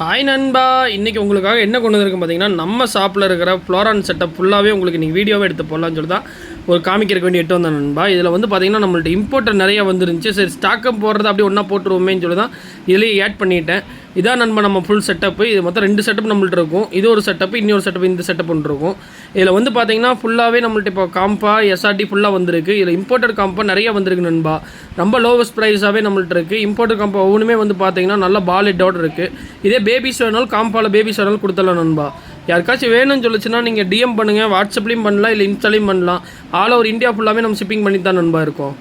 Hi நண்பா, இன்றைக்கி உங்களுக்காக என்ன கொண்டு வந்திருக்கேன் பார்த்தீங்கன்னா, நம்ம ஷாப்பில் இருக்கிற ஃப்ளோரான் செட்டப் ஃபுல்லாகவே உங்களுக்கு இன்றைக்கி வீடியோவே எடுத்து போடலான்னு சொல்லி தான் ஒரு காமிக்கிறக்கு வேண்டி எட்டு வந்தேன் நண்பா. இதில் வந்து பார்த்தீங்கன்னா நம்மள்ட்ட இம்போர்ட்டர் நிறைய வந்துருந்துச்சு. சரி, ஸ்டாக்கப் போடுறது அப்படியே ஒன்றா போட்டுருவோமேன்னு சொல்லி தான் இதுலேயே ஆட் பண்ணிட்டேன். இதான் நண்பா நம்ம ஃபுல் செட்டப்பு. இது மொத்தம் 2 செட்டப் நம்மள்ட்ட இருக்கும். இது ஒரு செட்டப்பு, இன்னொரு செட்டப், இந்த செட்டப் ஒன்று இருக்கும். இதில் வந்து பார்த்தீங்கன்னா ஃபுல்லாகவே நம்மள்ட்ட இப்போ காம்பா எஸ்ஆர்டி ஃபுல்லாக வந்திருக்கு. இதில் இம்போர்ட்டர் காம்பா நிறைய வந்திருக்கு நண்பா. ரொம்ப லோவஸ்ட் ப்ரைஸாகவே நம்மள்ட்ட இருக்குது. இம்போர்ட்டர் காம்பா ஒவ்வொன்றுமே வந்து பார்த்தீங்கன்னா நல்ல பாலிட்டோட இருக்குது. இதே பேபிஸ் வேணாலும் காம்பாவில் பேபிஸ் வேணாலும் கொடுத்துடலாம் நண்பா. யாருக்காச்சும் வேணும்னு சொல்லிச்சுன்னா நீங்கள் டிஎம் பண்ணுங்கள், வாட்ஸ்அப்லேயும் பண்ணலாம், இல்லை இன்ஸ்டாலையும் பண்ணலாம். ஆல் ஓவர் இந்தியா ஃபுல்லாகவே நம்ம ஷிப்பிங் பண்ணி தான் நண்பா இருக்கோம்.